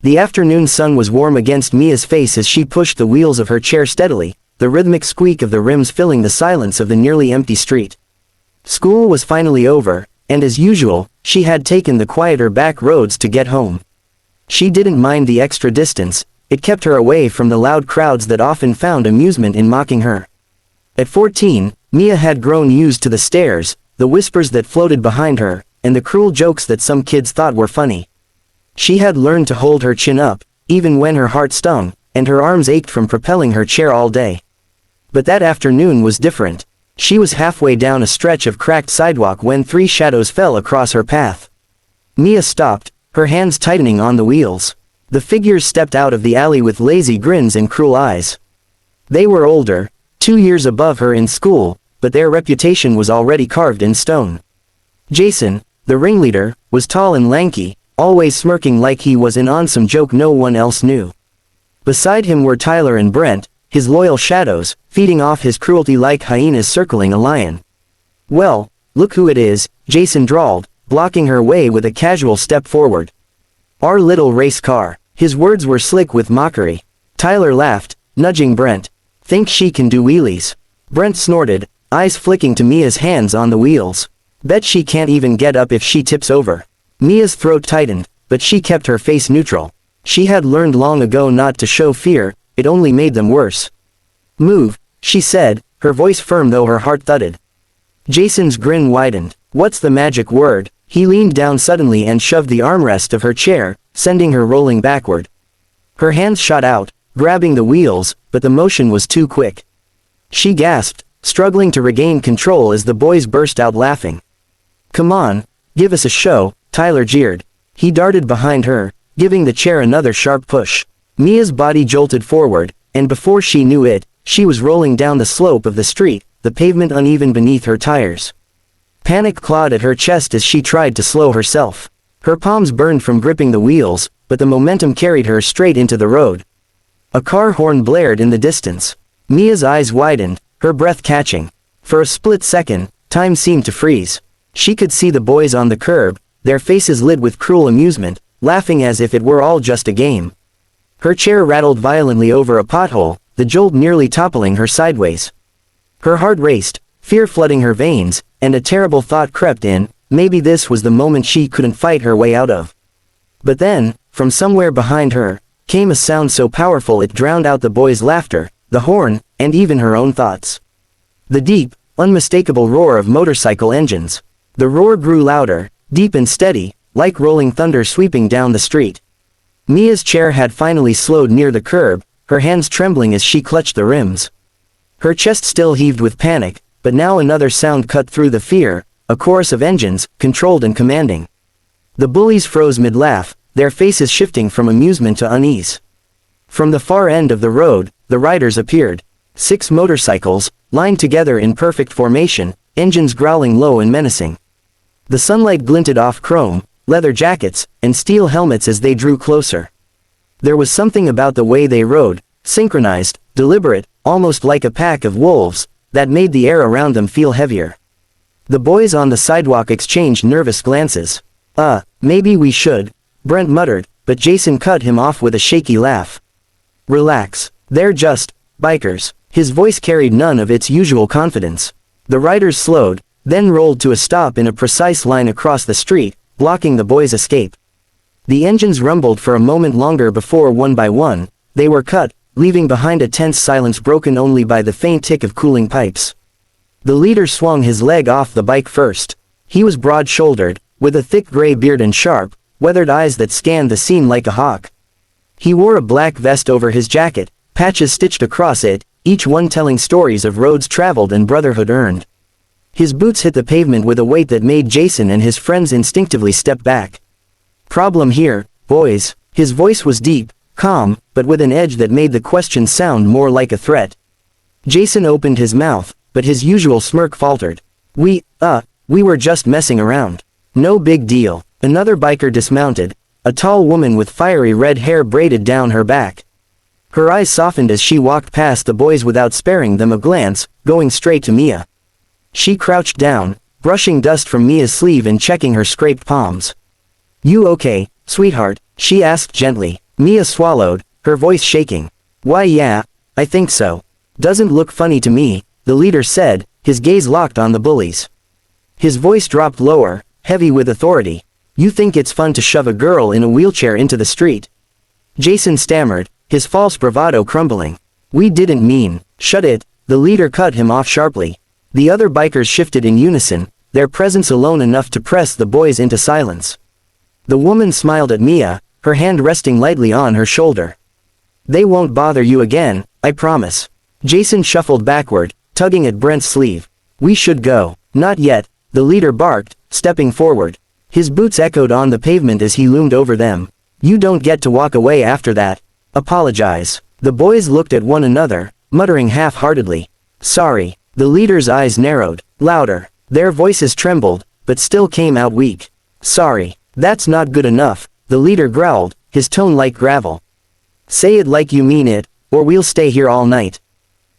The afternoon sun was warm against Mia's face as she pushed the wheels of her chair steadily, the rhythmic squeak of the rims filling the silence of the nearly empty street. School was finally over, and as usual, she had taken the quieter back roads to get home. She didn't mind the extra distance, it kept her away from the loud crowds that often found amusement in mocking her. At 14, Mia had grown used to the stares, the whispers that floated behind her, and the cruel jokes that some kids thought were funny. She had learned to hold her chin up, even when her heart stung, and her arms ached from propelling her chair all day. But that afternoon was different. She was halfway down a stretch of cracked sidewalk when 3 shadows fell across her path. Mia stopped, her hands tightening on the wheels. The figures stepped out of the alley with lazy grins and cruel eyes. They were older, 2 years above her in school, but their reputation was already carved in stone. Jason, the ringleader, was tall and lanky, always smirking like he was in on some joke no one else knew. Beside him were Tyler and Brent, his loyal shadows, feeding off his cruelty like hyenas circling a lion. "Well, look who it is," Jason drawled, blocking her way with a casual step forward. "Our little race car." His words were slick with mockery. Tyler laughed, nudging Brent. "Think she can do wheelies?" Brent snorted, eyes flicking to Mia's hands on the wheels. "Bet she can't even get up if she tips over." Mia's throat tightened, but she kept her face neutral. She had learned long ago not to show fear, it only made them worse. "Move," she said, her voice firm though her heart thudded. Jason's grin widened. "What's the magic word?" He leaned down suddenly and shoved the armrest of her chair, sending her rolling backward. Her hands shot out, grabbing the wheels, but the motion was too quick. She gasped, struggling to regain control as the boys burst out laughing. "Come on, give us a show," Tyler jeered. He darted behind her, giving the chair another sharp push. Mia's body jolted forward, and before she knew it, she was rolling down the slope of the street, the pavement uneven beneath her tires. Panic clawed at her chest as she tried to slow herself. Her palms burned from gripping the wheels, but the momentum carried her straight into the road. A car horn blared in the distance. Mia's eyes widened, her breath catching. For a split second, time seemed to freeze. She could see the boys on the curb, their faces lit with cruel amusement, laughing as if it were all just a game. Her chair rattled violently over a pothole, the jolt nearly toppling her sideways. Her heart raced, fear flooding her veins, and a terrible thought crept in, maybe this was the moment she couldn't fight her way out of. But then, from somewhere behind her, came a sound so powerful it drowned out the boys' laughter, the horn, and even her own thoughts. The deep, unmistakable roar of motorcycle engines. The roar grew louder, deep and steady, like rolling thunder sweeping down the street. Mia's chair had finally slowed near the curb, her hands trembling as she clutched the rims. Her chest still heaved with panic, but now another sound cut through the fear, a chorus of engines, controlled and commanding. The bullies froze mid-laugh, their faces shifting from amusement to unease. From the far end of the road, the riders appeared. 6 motorcycles, lined together in perfect formation, engines growling low and menacing. The sunlight glinted off chrome, leather jackets, and steel helmets as they drew closer. There was something about the way they rode, synchronized, deliberate, almost like a pack of wolves, that made the air around them feel heavier. The boys on the sidewalk exchanged nervous glances. Maybe we should," Brent muttered, but Jason cut him off with a shaky laugh. "Relax, they're just bikers." His voice carried none of its usual confidence. The riders slowed, then rolled to a stop in a precise line across the street, blocking the boys' escape. The engines rumbled for a moment longer before one by one, they were cut, leaving behind a tense silence broken only by the faint tick of cooling pipes. The leader swung his leg off the bike first. He was broad-shouldered, with a thick gray beard and sharp, weathered eyes that scanned the scene like a hawk. He wore a black vest over his jacket, patches stitched across it, each one telling stories of roads traveled and brotherhood earned. His boots hit the pavement with a weight that made Jason and his friends instinctively step back. "Problem here, boys." His voice was deep, calm, but with an edge that made the question sound more like a threat. Jason opened his mouth, but his usual smirk faltered. We were just messing around. No big deal." Another biker dismounted, a tall woman with fiery red hair braided down her back. Her eyes softened as she walked past the boys without sparing them a glance, going straight to Mia. She crouched down, brushing dust from Mia's sleeve and checking her scraped palms. "You okay, sweetheart?" she asked gently. Mia swallowed, her voice shaking. Why yeah, I think so. Doesn't look funny to me, the leader said, his gaze locked on the bullies. His voice dropped lower, heavy with authority. You think it's fun to shove a girl in a wheelchair into the street? Jason stammered, his false bravado crumbling. We didn't mean. Shut it, the leader cut him off sharply. The other bikers shifted in unison, their presence alone enough to press the boys into silence. The woman smiled at Mia, her hand resting lightly on her shoulder. They won't bother you again, I promise. Jason shuffled backward, tugging at Brent's sleeve. We should go. Not yet, the leader barked, stepping forward. His boots echoed on the pavement as he loomed over them. You don't get to walk away after that. Apologize. The boys looked at one another, muttering half-heartedly. Sorry. The leader's eyes narrowed, louder. Their voices trembled, but still came out weak. Sorry. That's not good enough, the leader growled, his tone like gravel. Say it like you mean it, or we'll stay here all night.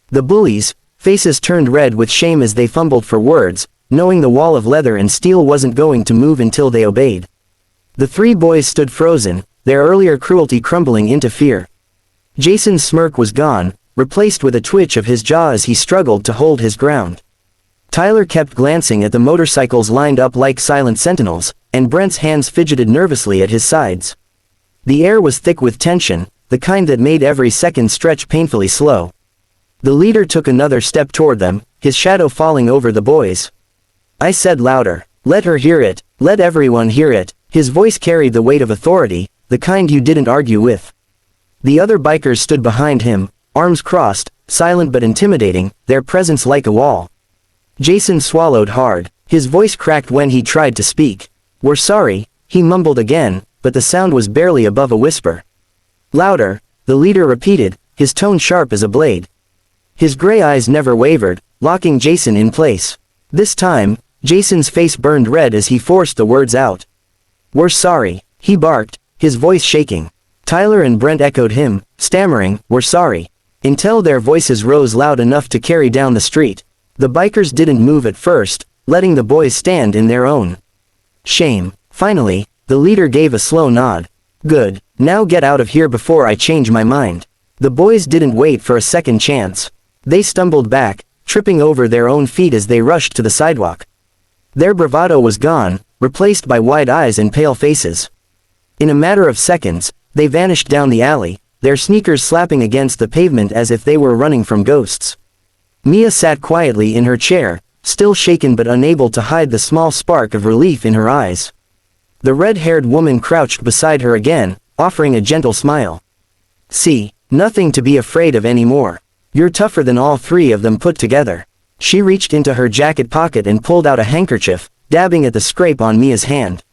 The bullies, faces turned red with shame as they fumbled for words, knowing the wall of leather and steel wasn't going to move until they obeyed. The three boys stood frozen, their earlier cruelty crumbling into fear. Jason's smirk was gone, replaced with a twitch of his jaw as he struggled to hold his ground. Tyler kept glancing at the motorcycles lined up like silent sentinels, and Brent's hands fidgeted nervously at his sides. The air was thick with tension, the kind that made every second stretch painfully slow. The leader took another step toward them, his shadow falling over the boys. I said louder, let her hear it, let everyone hear it. His voice carried the weight of authority, the kind you didn't argue with. The other bikers stood behind him, arms crossed, silent but intimidating, their presence like a wall. Jason swallowed hard, his voice cracked when he tried to speak. We're sorry, he mumbled again, but the sound was barely above a whisper. Louder, the leader repeated, his tone sharp as a blade. His gray eyes never wavered, locking Jason in place. This time, Jason's face burned red as he forced the words out. We're sorry, he barked, his voice shaking. Tyler and Brent echoed him, stammering, we're sorry. Until their voices rose loud enough to carry down the street. The bikers didn't move at first, letting the boys stand in their own shame. Finally, the leader gave a slow nod. Good, now get out of here before I change my mind. The boys didn't wait for a second chance. They stumbled back, tripping over their own feet as they rushed to the sidewalk. Their bravado was gone, replaced by wide eyes and pale faces. In a matter of seconds, they vanished down the alley, their sneakers slapping against the pavement as if they were running from ghosts. Mia sat quietly in her chair, still shaken but unable to hide the small spark of relief in her eyes. The red-haired woman crouched beside her again, offering a gentle smile. See, nothing to be afraid of anymore. You're tougher than all three of them put together. She reached into her jacket pocket and pulled out a handkerchief, dabbing at the scrape on Mia's hand.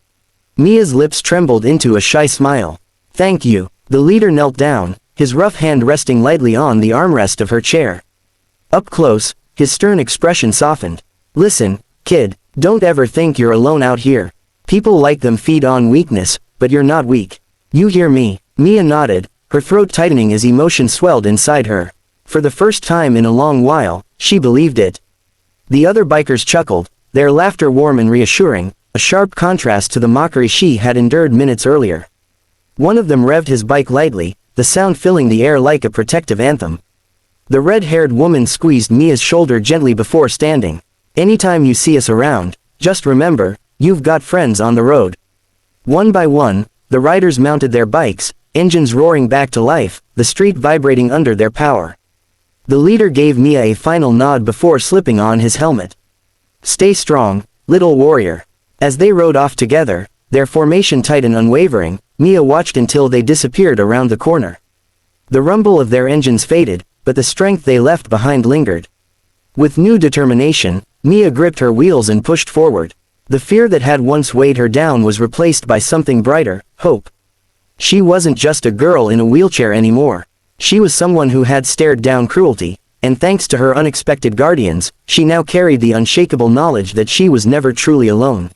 Mia's lips trembled into a shy smile. Thank you. The leader knelt down, his rough hand resting lightly on the armrest of her chair. Up close, his stern expression softened. Listen, kid, don't ever think you're alone out here. People like them feed on weakness, but you're not weak. You hear me? Mia nodded, her throat tightening as emotion swelled inside her. For the first time in a long while, she believed it. The other bikers chuckled, their laughter warm and reassuring, a sharp contrast to the mockery she had endured minutes earlier. One of them revved his bike lightly, the sound filling the air like a protective anthem. The red-haired woman squeezed Mia's shoulder gently before standing. Anytime you see us around, just remember, you've got friends on the road. One by one, the riders mounted their bikes, engines roaring back to life, the street vibrating under their power. The leader gave Mia a final nod before slipping on his helmet. Stay strong, little warrior. As they rode off together, their formation tight and unwavering, Mia watched until they disappeared around the corner. The rumble of their engines faded, but the strength they left behind lingered. With new determination, Mia gripped her wheels and pushed forward. The fear that had once weighed her down was replaced by something brighter, hope. She wasn't just a girl in a wheelchair anymore. She was someone who had stared down cruelty, and thanks to her unexpected guardians, she now carried the unshakable knowledge that she was never truly alone.